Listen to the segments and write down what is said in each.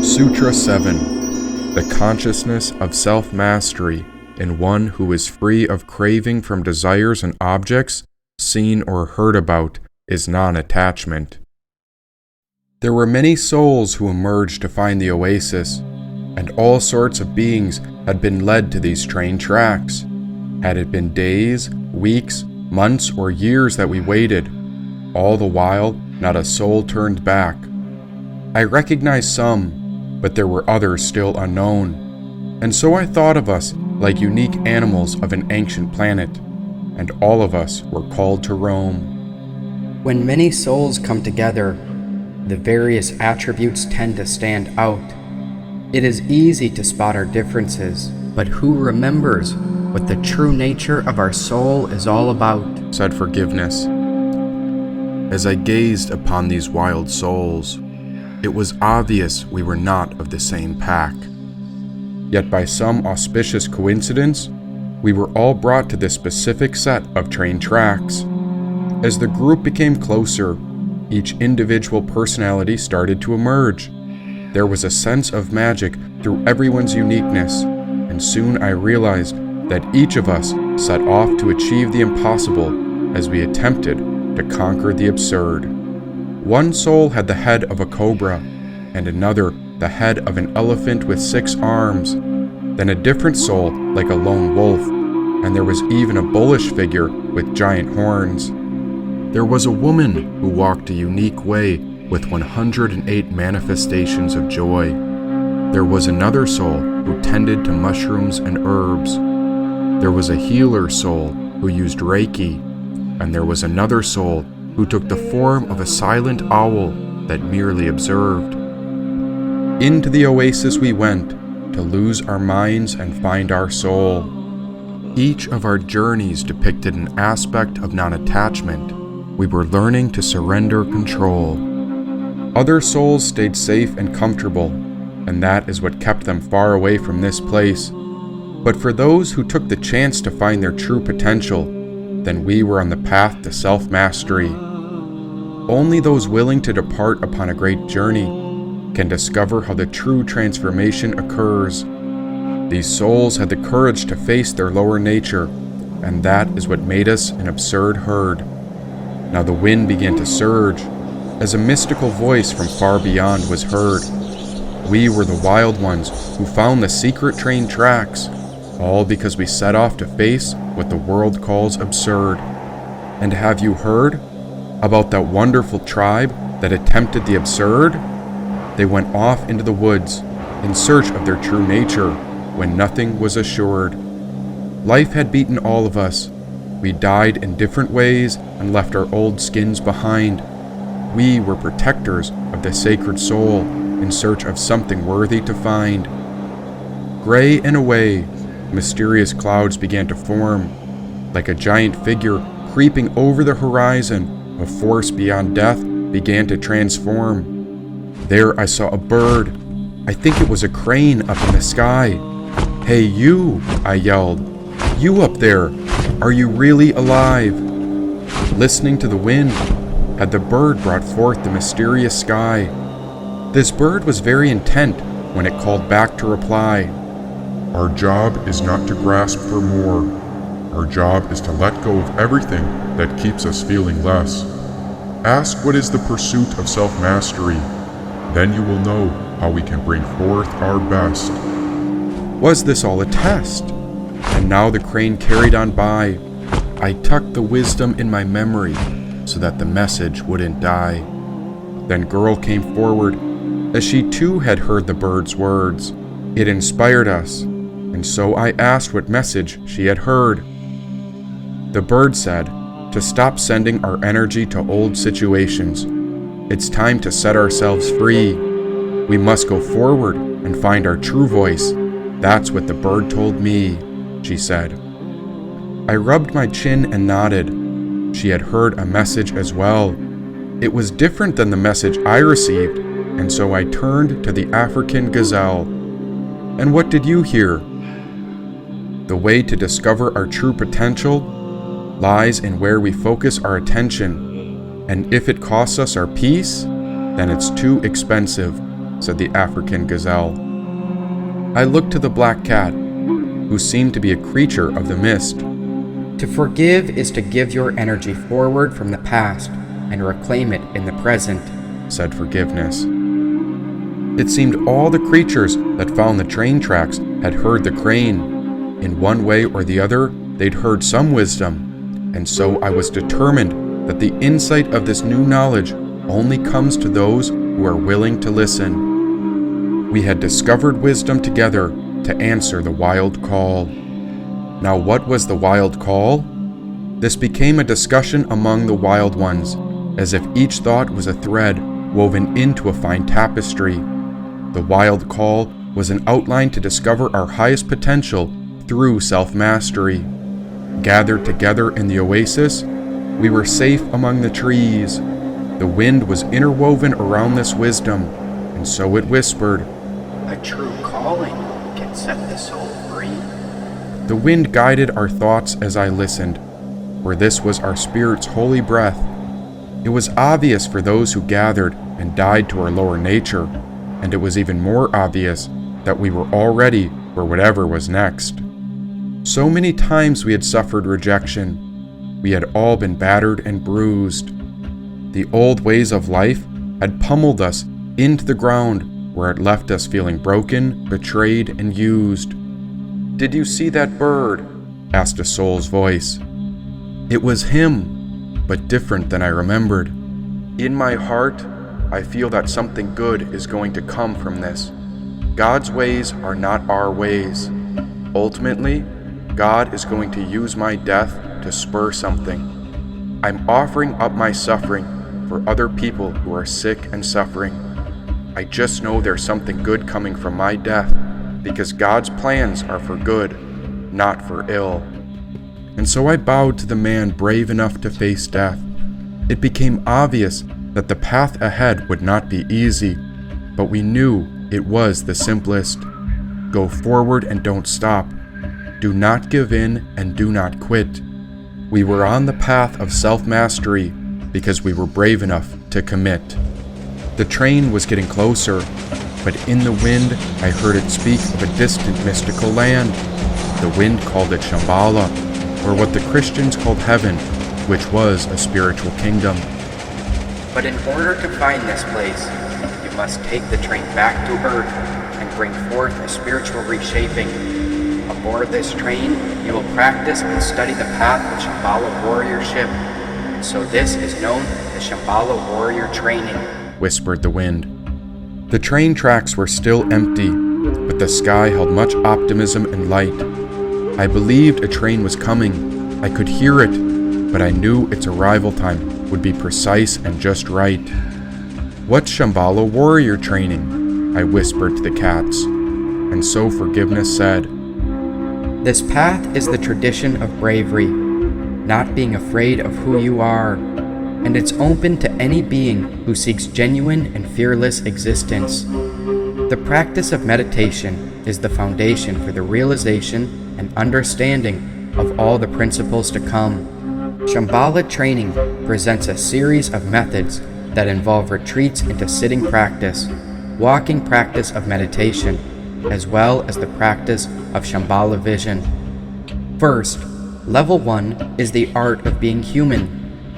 Sutra 7. The consciousness of self-mastery in one who is free of craving from desires and objects, seen or heard about, is non-attachment. There were many souls who emerged to find the oasis, and all sorts of beings had been led to these train tracks. Had it been days, weeks, months, or years that we waited, all the while not a soul turned back. I recognized some, but there were others still unknown, and so I thought of us like unique animals of an ancient planet, and all of us were called to roam. When many souls come together, the various attributes tend to stand out. It is easy to spot our differences, but who remembers what the true nature of our soul is all about? Said forgiveness. As I gazed upon these wild souls, it was obvious we were not of the same pack. Yet by some auspicious coincidence, we were all brought to this specific set of train tracks. As the group became closer, each individual personality started to emerge. There was a sense of magic through everyone's uniqueness, and soon I realized that each of us set off to achieve the impossible as we attempted to conquer the absurd. One soul had the head of a cobra, and another the head of an elephant with 6 arms, then a different soul like a lone wolf, and there was even a bullish figure with giant horns. There was a woman who walked a unique way with 108 manifestations of joy. There was another soul who tended to mushrooms and herbs. There was a healer soul who used Reiki, and there was another soul who took the form of a silent owl that merely observed. Into the oasis we went to lose our minds and find our soul. Each of our journeys depicted an aspect of non-attachment. We were learning to surrender control. Other souls stayed safe and comfortable, and that is what kept them far away from this place. But for those who took the chance to find their true potential, then we were on the path to self-mastery. Only those willing to depart upon a great journey can discover how the true transformation occurs. These souls had the courage to face their lower nature, and that is what made us an absurd herd. Now the wind began to surge, as a mystical voice from far beyond was heard. We were the wild ones who found the secret train tracks, all because we set off to face what the world calls absurd. And have you heard about that wonderful tribe that attempted the absurd? They went off into the woods in search of their true nature when nothing was assured. Life had beaten all of us. We died in different ways and left our old skins behind. We were protectors of the sacred soul in search of something worthy to find. Gray and away, mysterious clouds began to form. Like a giant figure creeping over the horizon, a force beyond death began to transform. There I saw a bird. I think it was a crane up in the sky. "Hey you," I yelled. "You up there, are you really alive?" Listening to the wind, had the bird brought forth the mysterious sky. This bird was very intent when it called back to reply. Our job is not to grasp for more. Our job is to let go of everything that keeps us feeling less. Ask what is the pursuit of self-mastery. Then you will know how we can bring forth our best. Was this all a test? And now the crane carried on by. I tucked the wisdom in my memory so that the message wouldn't die. Then girl came forward, as she too had heard the bird's words. It inspired us, and so I asked what message she had heard. The bird said to stop sending our energy to old situations. It's time to set ourselves free. We must go forward and find our true voice. That's what the bird told me, she said. I rubbed my chin and nodded. She had heard a message as well. It was different than the message I received, and so I turned to the African gazelle. And what did you hear? The way to discover our true potential lies in where we focus our attention. And if it costs us our peace, then it's too expensive, said the African gazelle. I looked to the black cat, who seemed to be a creature of the mist. To forgive is to give your energy forward from the past and reclaim it in the present, said forgiveness. It seemed all the creatures that found the train tracks had heard the crane. In one way or the other, they'd heard some wisdom, and so I was determined that the insight of this new knowledge only comes to those who are willing to listen. We had discovered wisdom together to answer the wild call. Now, what was the wild call? This became a discussion among the wild ones, as if each thought was a thread woven into a fine tapestry. The wild call was an outline to discover our highest potential through self-mastery. Gathered together in the oasis, we were safe among the trees. The wind was interwoven around this wisdom, and so it whispered, "A true calling can set the soul free." The wind guided our thoughts as I listened, for this was our spirit's holy breath. It was obvious for those who gathered and died to our lower nature, and it was even more obvious that we were all ready for whatever was next. So many times we had suffered rejection. We had all been battered and bruised. The old ways of life had pummeled us into the ground, where it left us feeling broken, betrayed, and used. "Did you see that bird?" asked a soul's voice. It was him, but different than I remembered. In my heart, I feel that something good is going to come from this. God's ways are not our ways. Ultimately, God is going to use my death to spur something. I'm offering up my suffering for other people who are sick and suffering. I just know there's something good coming from my death, because God's plans are for good, not for ill. And so I bowed to the man brave enough to face death. It became obvious that the path ahead would not be easy, but we knew it was the simplest. Go forward and don't stop. Do not give in and do not quit. We were on the path of self-mastery because we were brave enough to commit. The train was getting closer, but in the wind I heard it speak of a distant mystical land. The wind called it Shambhala, or what the Christians called heaven, which was a spiritual kingdom. But in order to find this place, you must take the train back to Earth and bring forth a spiritual reshaping. Aboard this train, you will practice and study the path of Shambhala warriorship. So this is known as Shambhala warrior training, whispered the wind. The train tracks were still empty, but the sky held much optimism and light. I believed a train was coming. I could hear it, but I knew its arrival time would be precise and just right. "What's Shambhala warrior training?" I whispered to the cats. And so forgiveness said, "This path is the tradition of bravery, not being afraid of who you are, and it's open to any being who seeks genuine and fearless existence. The practice of meditation is the foundation for the realization and understanding of all the principles to come. Shambhala training presents a series of methods that involve retreats into sitting practice, walking practice of meditation, as well as the practice of Shambhala vision. First, level 1 is the art of being human,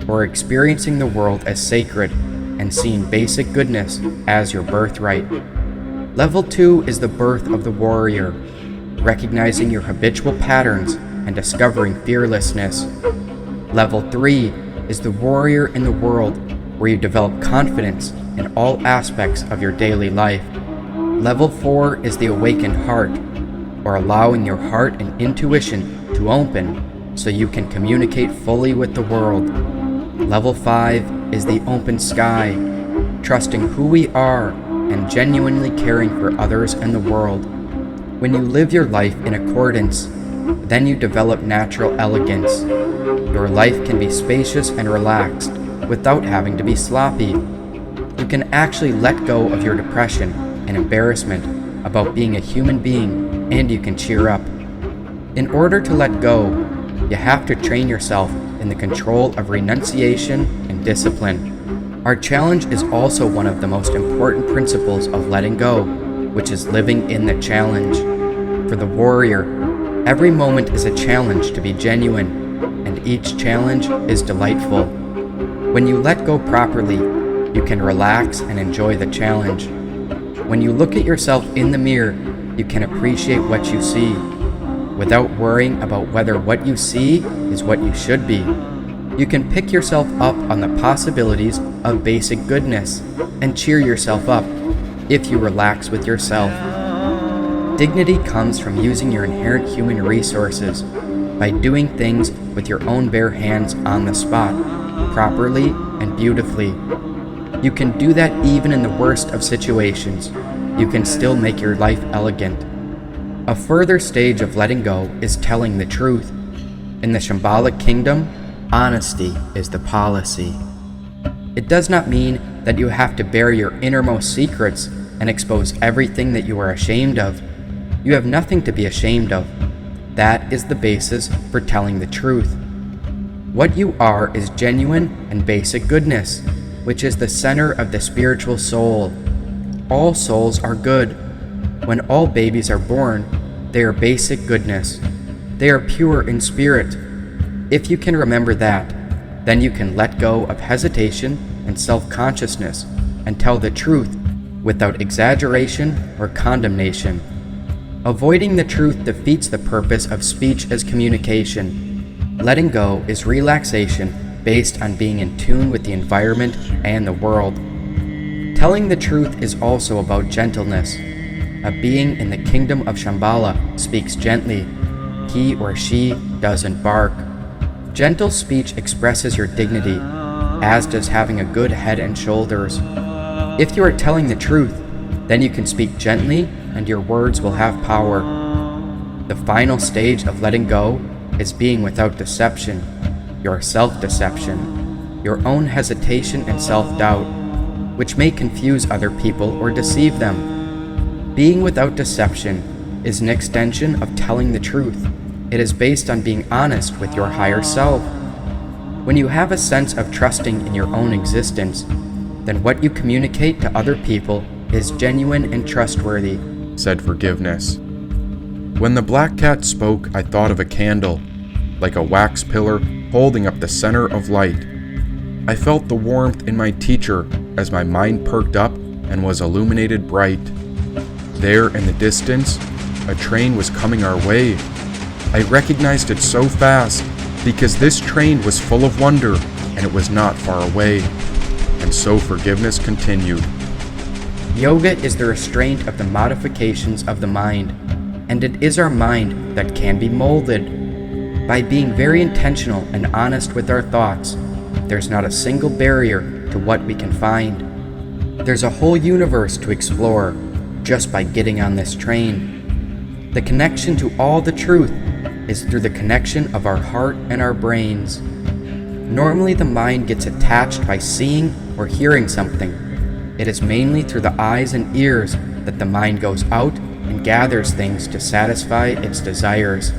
or experiencing the world as sacred and seeing basic goodness as your birthright. Level 2 is the birth of the warrior, recognizing your habitual patterns and discovering fearlessness. Level 3 is the warrior in the world, where you develop confidence in all aspects of your daily life. Level 4 is the awakened heart, or allowing your heart and intuition to open so you can communicate fully with the world. Level 5 is the open sky, trusting who we are and genuinely caring for others and the world. When you live your life in accordance, then you develop natural elegance. Your life can be spacious and relaxed without having to be sloppy. You can actually let go of your depression and embarrassment about being a human being, and you can cheer up. In order to let go, you have to train yourself in in the control of renunciation and discipline. Our challenge is also one of the most important principles of letting go, which is living in the challenge. For the warrior, every moment is a challenge to be genuine, and each challenge is delightful. When you let go properly, you can relax and enjoy the challenge. When you look at yourself in the mirror, you can appreciate what you see, without worrying about whether what you see is what you should be. You can pick yourself up on the possibilities of basic goodness and cheer yourself up if you relax with yourself. Dignity comes from using your inherent human resources by doing things with your own bare hands on the spot, properly and beautifully. You can do that even in the worst of situations. You can still make your life elegant. A further stage of letting go is telling the truth. In the Shambhala kingdom, honesty is the policy. It does not mean that you have to bare your innermost secrets and expose everything that you are ashamed of. You have nothing to be ashamed of. That is the basis for telling the truth. What you are is genuine and basic goodness, which is the center of the spiritual soul. All souls are good. When all babies are born, they are basic goodness. They are pure in spirit. If you can remember that, then you can let go of hesitation and self-consciousness and tell the truth without exaggeration or condemnation. Avoiding the truth defeats the purpose of speech as communication. Letting go is relaxation based on being in tune with the environment and the world. Telling the truth is also about gentleness. A being in the kingdom of Shambhala speaks gently. He or she doesn't bark. Gentle speech expresses your dignity, as does having a good head and shoulders. If you are telling the truth, then you can speak gently and your words will have power. The final stage of letting go is being without deception, your self-deception, your own hesitation and self-doubt, which may confuse other people or deceive them. Being without deception is an extension of telling the truth. It is based on being honest with your higher self. When you have a sense of trusting in your own existence, then what you communicate to other people is genuine and trustworthy, said Forgiveness. When the black cat spoke, I thought of a candle, like a wax pillar holding up the center of light. I felt the warmth in my teacher as my mind perked up and was illuminated bright. There in the distance, a train was coming our way. I recognized it so fast because this train was full of wonder and it was not far away. And so Forgiveness continued. Yoga is the restraint of the modifications of the mind, and it is our mind that can be molded. By being very intentional and honest with our thoughts, there's not a single barrier to what we can find. There's a whole universe to explore just by getting on this train. The connection to all the truth is through the connection of our heart and our brains. Normally the mind gets attached by seeing or hearing something. It is mainly through the eyes and ears that the mind goes out and gathers things to satisfy its desires.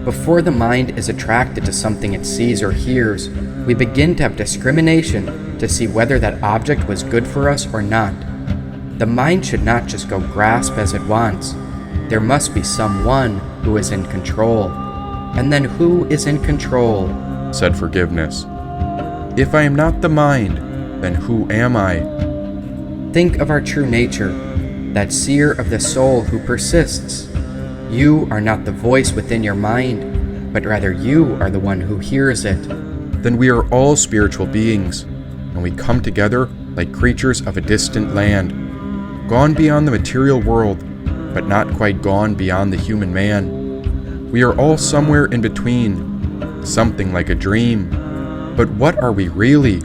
Before the mind is attracted to something it sees or hears, we begin to have discrimination to see whether that object was good for us or not. The mind should not just go grasp as it wants. There must be someone who is in control. And then who is in control? Said Forgiveness. If I am not the mind, then who am I? Think of our true nature, that seer of the soul who persists. You are not the voice within your mind, but rather you are the one who hears it. Then we are all spiritual beings, and we come together like creatures of a distant land, gone beyond the material world, but not quite gone beyond the human man. We are all somewhere in between, something like a dream. But what are we really,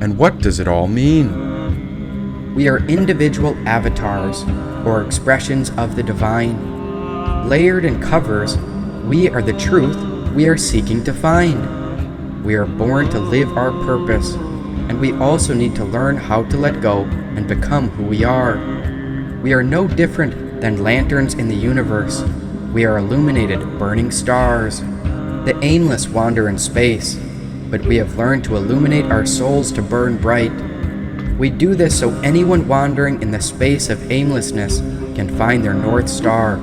and what does it all mean? We are individual avatars, or expressions of the divine. Layered in covers, we are the truth we are seeking to find. We are born to live our purpose, and we also need to learn how to let go and become who we are. We are no different than lanterns in the universe. We are illuminated, burning stars. The aimless wander in space. but we have learned to illuminate our souls to burn bright. We do this so anyone wandering in the space of aimlessness can find their North Star.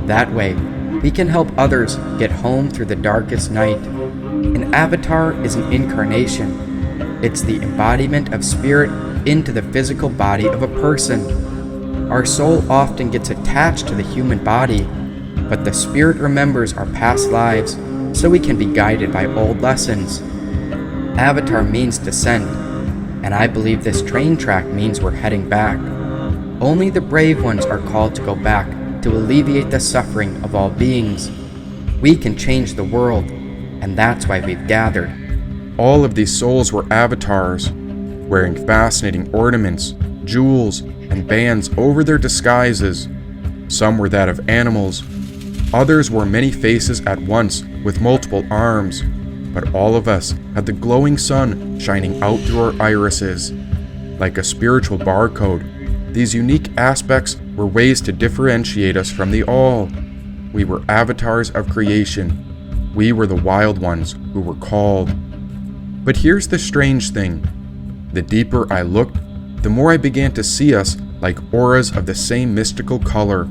That way, we can help others get home through the darkest night. An avatar is an incarnation. It's the embodiment of spirit into the physical body of a person. Our soul often gets attached to the human body, but the spirit remembers our past lives so we can be guided by old lessons. Avatar means descent, and I believe this train track means we're heading back. Only the brave ones are called to go back to alleviate the suffering of all beings. We can change the world, and that's why we've gathered. All of these souls were avatars, wearing fascinating ornaments, jewels, and bands over their disguises. Some were that of animals. Others wore many faces at once with multiple arms, but all of us had the glowing sun shining out through our irises. Like a spiritual barcode, these unique aspects were ways to differentiate us from the all. We were avatars of creation. We were the wild ones who were called. But here's the strange thing. The deeper I looked, the more I began to see us like auras of the same mystical color.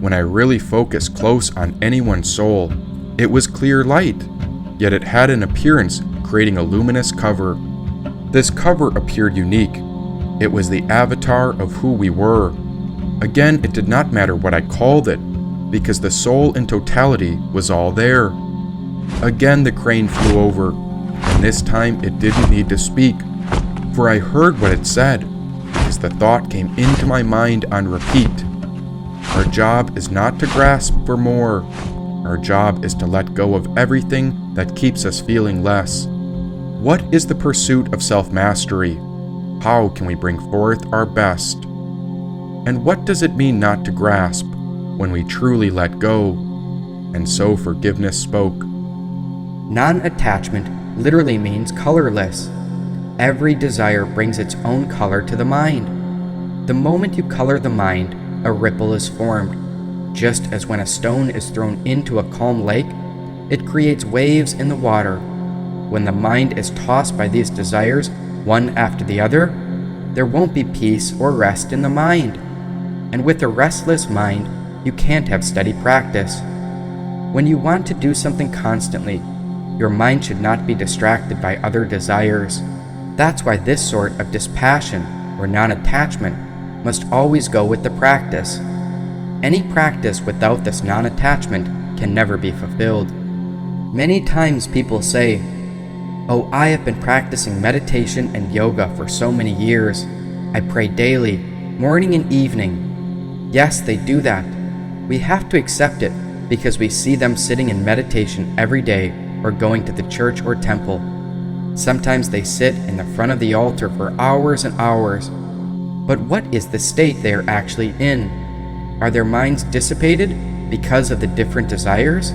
When I really focused close on anyone's soul, it was clear light, yet it had an appearance creating a luminous cover. This cover appeared unique. It was the avatar of who we were. Again, it did not matter what I called it, because the soul in totality was all there. Again, the crane flew over, and this time it didn't need to speak, for I heard what it said, because the thought came into my mind on repeat. Our job is not to grasp for more. Our job is to let go of everything that keeps us feeling less. What is the pursuit of self-mastery? How can we bring forth our best? And what does it mean not to grasp when we truly let go? And so forgiveness spoke. Non-attachment literally means colorless. Every desire brings its own color to the mind. The moment you color the mind, a ripple is formed. Just as when a stone is thrown into a calm lake, it creates waves in the water. When the mind is tossed by these desires, one after the other, there won't be peace or rest in the mind. And with a restless mind, you can't have steady practice. When you want to do something constantly, your mind should not be distracted by other desires. That's why this sort of dispassion or non-attachment must always go with the practice. Any practice without this non-attachment can never be fulfilled. Many times people say, "Oh, I have been practicing meditation and yoga for so many years. I pray daily, morning and evening." Yes, they do that. We have to accept it because we see them sitting in meditation every day or going to the church or temple. Sometimes they sit in the front of the altar for hours and hours. But what is the state they are actually in? Are their minds dissipated because of the different desires?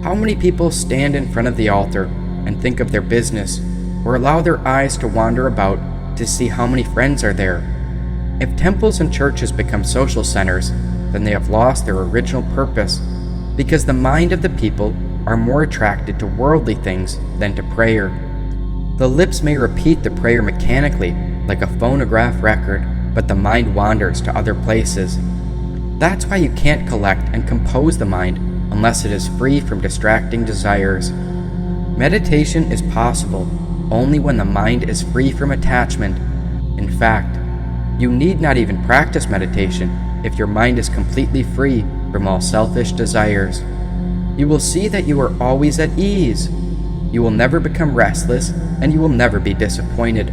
How many people stand in front of the altar and think of their business, or allow their eyes to wander about to see how many friends are there? If temples and churches become social centers, then they have lost their original purpose, because the mind of the people are more attracted to worldly things than to prayer. The lips may repeat the prayer mechanically, like a phonograph record, but the mind wanders to other places. That's why you can't collect and compose the mind unless it is free from distracting desires. Meditation is possible only when the mind is free from attachment. In fact, you need not even practice meditation if your mind is completely free from all selfish desires. You will see that you are always at ease. You will never become restless, and you will never be disappointed.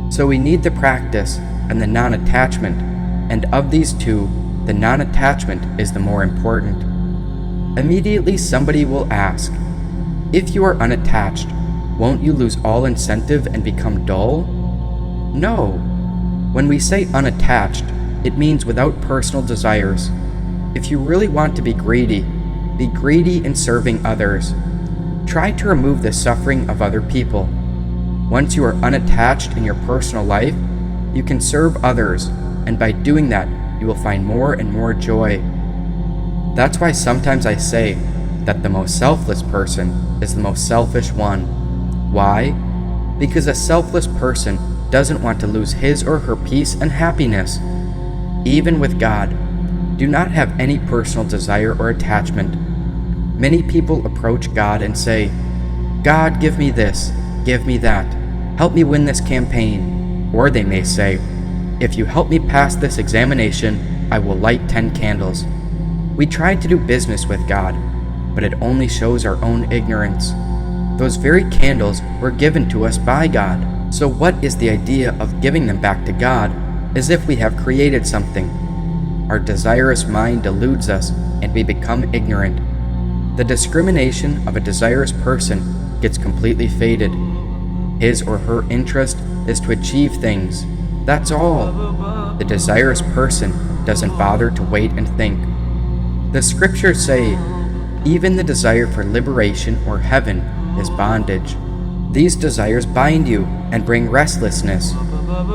So we need the practice and the non-attachment, and of these two, the non-attachment is the more important. Immediately somebody will ask, if you are unattached, won't you lose all incentive and become dull? No. When we say unattached, it means without personal desires. If you really want to be greedy in serving others. Try to remove the suffering of other people. Once you are unattached in your personal life, you can serve others, and by doing that, you will find more and more joy. That's why sometimes I say that the most selfless person is the most selfish one. Why? Because a selfless person doesn't want to lose his or her peace and happiness. Even with God, do not have any personal desire or attachment. Many people approach God and say, "God, give me this, give me that, help me win this campaign." Or they may say, "If you help me pass this examination, I will light 10 candles. We try to do business with God, but it only shows our own ignorance. Those very candles were given to us by God. So what is the idea of giving them back to God as if we have created something? Our desirous mind deludes us and we become ignorant. The discrimination of a desirous person gets completely faded. His or her interest is to achieve things. That's all. The desirous person doesn't bother to wait and think. The scriptures say, even the desire for liberation or heaven is bondage. These desires bind you and bring restlessness.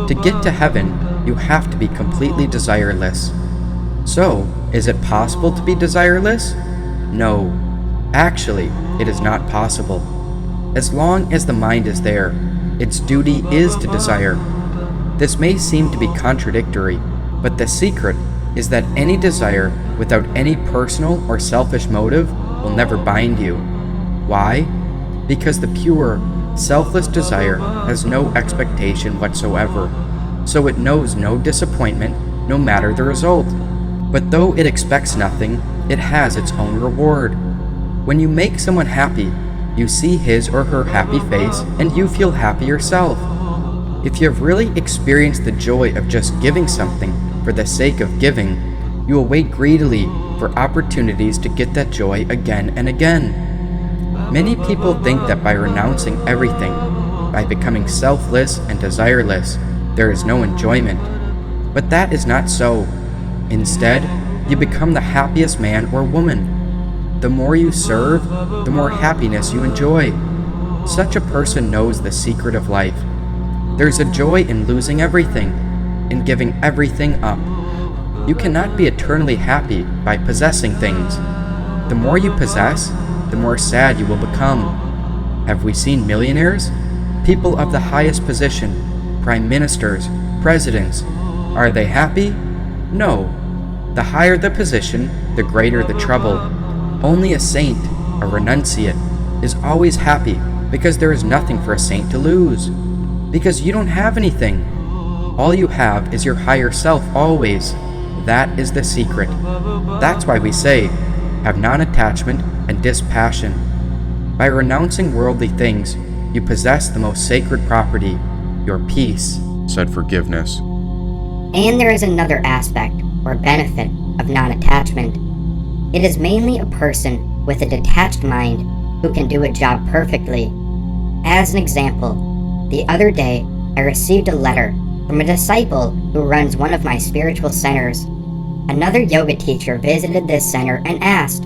To get to heaven, you have to be completely desireless. So, is it possible to be desireless? No. Actually, it is not possible. As long as the mind is there, its duty is to desire. This may seem to be contradictory, but the secret is that any desire without any personal or selfish motive will never bind you. Why? Because the pure, selfless desire has no expectation whatsoever, so it knows no disappointment no matter the result. But though it expects nothing, it has its own reward. When you make someone happy, you see his or her happy face and you feel happy yourself. If you have really experienced the joy of just giving something for the sake of giving, you will wait greedily for opportunities to get that joy again and again. Many people think that by renouncing everything, by becoming selfless and desireless, there is no enjoyment. But that is not so. Instead, you become the happiest man or woman. The more you serve, the more happiness you enjoy. Such a person knows the secret of life. There's a joy in losing everything, in giving everything up. You cannot be eternally happy by possessing things. The more you possess, the more sad you will become. Have we seen millionaires? People of the highest position, prime ministers, presidents. Are they happy? No. The higher the position, the greater the trouble. Only a saint, a renunciate, is always happy because there is nothing for a saint to lose. Because you don't have anything. All you have is your higher self always. That is the secret. That's why we say, have non-attachment and dispassion. By renouncing worldly things, you possess the most sacred property, your peace, said Forgiveness. And there is another aspect, or benefit, of non-attachment. It is mainly a person with a detached mind who can do a job perfectly. As an example, the other day I received a letter from a disciple who runs one of my spiritual centers. Another yoga teacher visited this center and asked,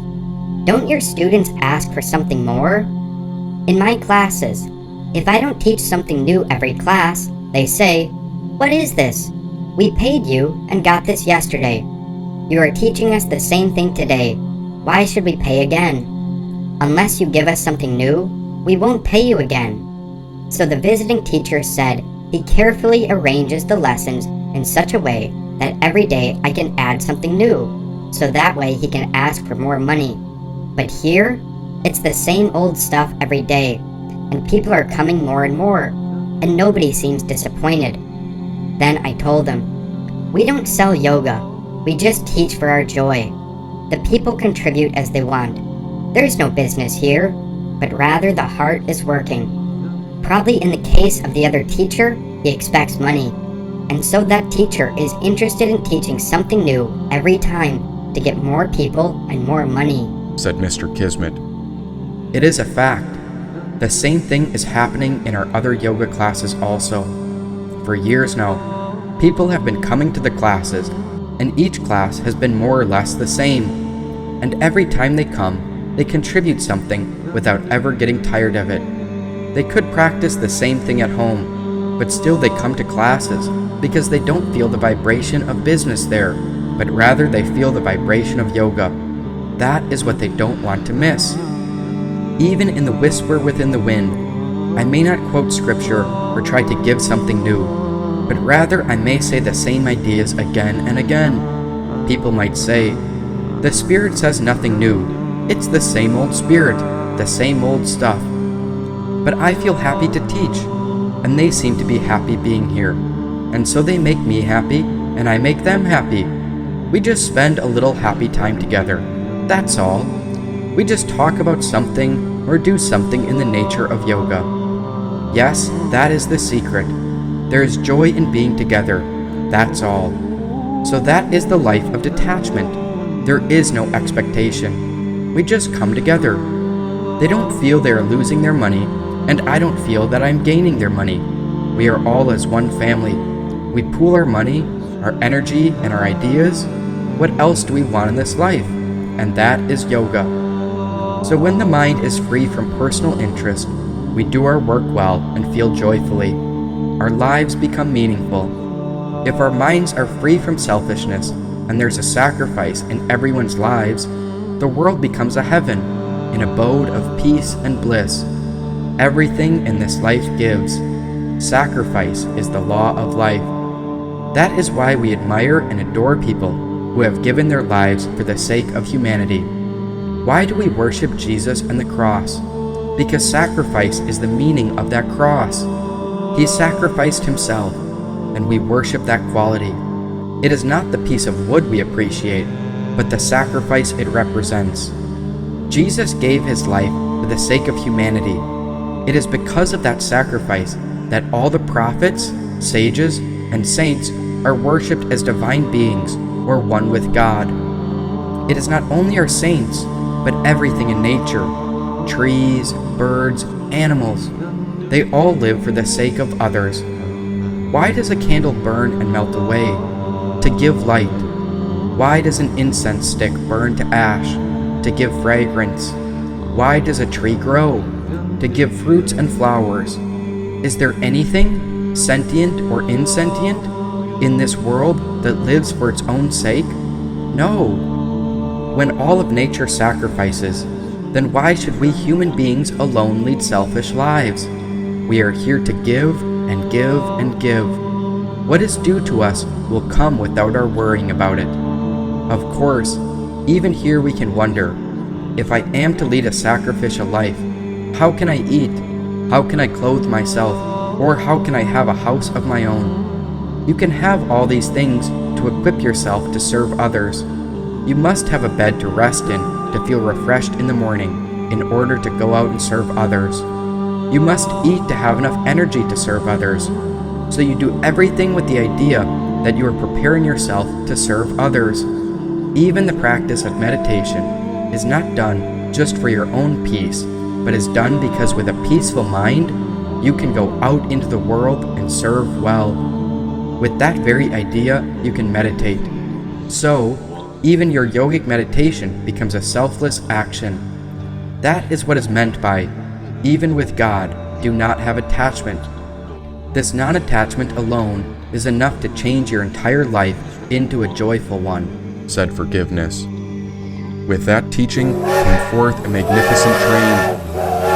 "Don't your students ask for something more?" In my classes, if I don't teach something new every class, they say, "What is this? We paid you and got this yesterday. You are teaching us the same thing today. Why should we pay again? Unless you give us something new, we won't pay you again." So the visiting teacher said he carefully arranges the lessons in such a way that every day I can add something new, so that way he can ask for more money. But here, it's the same old stuff every day, and people are coming more and more, and nobody seems disappointed. Then I told him, "We don't sell yoga, we just teach for our joy. The people contribute as they want. There's no business here, but rather the heart is working." Probably in the case of the other teacher, he expects money, and so that teacher is interested in teaching something new every time to get more people and more money, said Mr. Kismet. It is a fact. The same thing is happening in our other yoga classes also. For years now, people have been coming to the classes, and each class has been more or less the same. And every time they come, they contribute something without ever getting tired of it. They could practice the same thing at home, but still they come to classes because they don't feel the vibration of business there, but rather they feel the vibration of yoga. That is what they don't want to miss. Even in the whisper within the wind, I may not quote scripture or try to give something new, but rather I may say the same ideas again and again. People might say, "The Spirit says nothing new. It's the same old Spirit, the same old stuff." But I feel happy to teach, and they seem to be happy being here. And so they make me happy, and I make them happy. We just spend a little happy time together. That's all. We just talk about something or do something in the nature of yoga. Yes, that is the secret. There is joy in being together. That's all. So that is the life of detachment. There is no expectation. We just come together. They don't feel they are losing their money, and I don't feel that I'm gaining their money. We are all as one family. We pool our money, our energy, and our ideas. What else do we want in this life? And that is yoga. So when the mind is free from personal interest, we do our work well and feel joyfully. Our lives become meaningful. If our minds are free from selfishness and there's a sacrifice in everyone's lives, the world becomes a heaven, an abode of peace and bliss. Everything in this life gives. Sacrifice is the law of life. That is why we admire and adore people who have given their lives for the sake of humanity. Why do we worship Jesus and the cross? Because sacrifice is the meaning of that cross. He sacrificed himself, and we worship that quality. It is not the piece of wood we appreciate, but the sacrifice it represents. Jesus gave his life for the sake of humanity. It is because of that sacrifice that all the prophets, sages, and saints are worshipped as divine beings or one with God. It is not only our saints, but everything in nature, trees, birds, animals. They all live for the sake of others. Why does a candle burn and melt away? To give light. Why does an incense stick burn to ash? To give fragrance. Why does a tree grow? To give fruits and flowers. Is there anything, sentient or insentient, in this world that lives for its own sake? No. When all of nature sacrifices, then why should we human beings alone lead selfish lives? We are here to give and give and give. What is due to us will come without our worrying about it. Of course, even here we can wonder, if I am to lead a sacrificial life, how can I eat? How can I clothe myself? Or how can I have a house of my own? You can have all these things to equip yourself to serve others. You must have a bed to rest in to feel refreshed in the morning in order to go out and serve others. You must eat to have enough energy to serve others. So you do everything with the idea that you are preparing yourself to serve others. Even the practice of meditation is not done just for your own peace, but is done because with a peaceful mind, you can go out into the world and serve well. With that very idea, you can meditate. So, even your yogic meditation becomes a selfless action. That is what is meant by, even with God, do not have attachment. This non-attachment alone is enough to change your entire life into a joyful one, said Forgiveness. With that teaching came forth a magnificent train.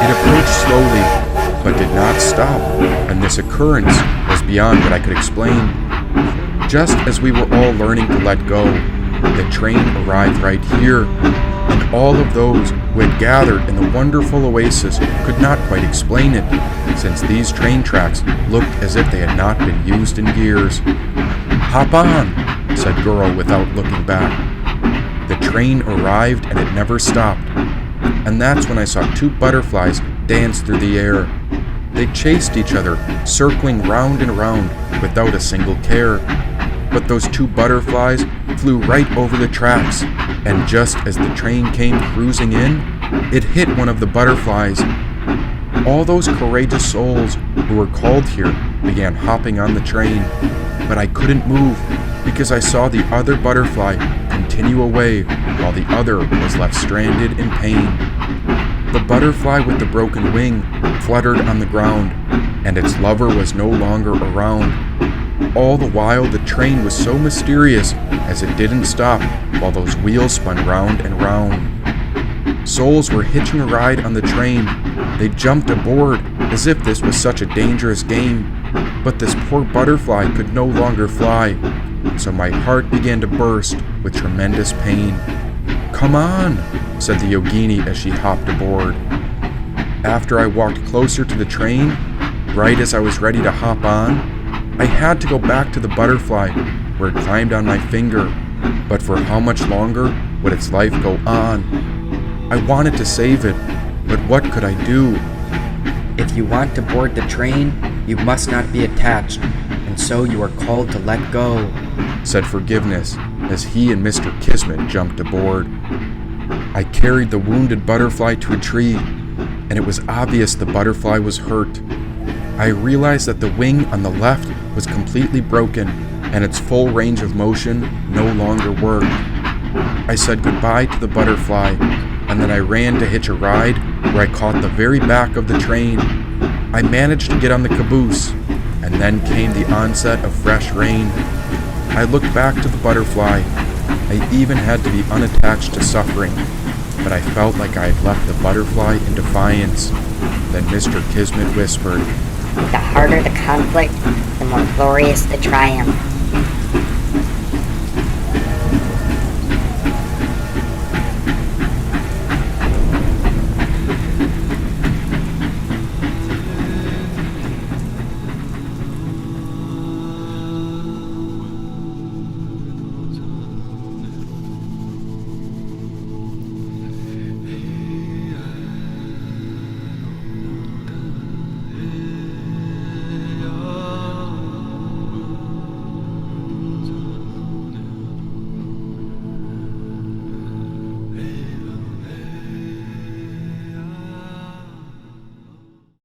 It approached slowly, but did not stop, and this occurrence was beyond what I could explain. Just as we were all learning to let go, the train arrived right here, and all of those who had gathered in the wonderful oasis could not quite explain it, since these train tracks looked as if they had not been used in years. "Hop on," said Guru without looking back. The train arrived and it never stopped, and that's when I saw two butterflies dance through the air. They chased each other, circling round and round without a single care. But those two butterflies flew right over the tracks, and just as the train came cruising in, it hit one of the butterflies. All those courageous souls who were called here began hopping on the train, but I couldn't move because I saw the other butterfly continue away while the other was left stranded in pain. The butterfly with the broken wing fluttered on the ground, and its lover was no longer around. All the while the train was so mysterious as it didn't stop while those wheels spun round and round. Souls were hitching a ride on the train. They jumped aboard as if this was such a dangerous game. But this poor butterfly could no longer fly, so my heart began to burst with tremendous pain. "Come on," said the yogini as she hopped aboard. After I walked closer to the train, right as I was ready to hop on, I had to go back to the butterfly where it climbed on my finger. But for how much longer would its life go on? I wanted to save it, but what could I do? If you want to board the train, you must not be attached, and so you are called to let go, said Forgiveness as he and Mr. Kismet jumped aboard. I carried the wounded butterfly to a tree, and it was obvious the butterfly was hurt. I realized that the wing on the left was completely broken, and its full range of motion no longer worked. I said goodbye to the butterfly, and then I ran to hitch a ride where I caught the very back of the train. I managed to get on the caboose, and then came the onset of fresh rain. I looked back to the butterfly. I even had to be unattached to suffering, but I felt like I had left the butterfly in defiance. Then Mr. Kismet whispered, The harder the conflict, the more glorious the triumph.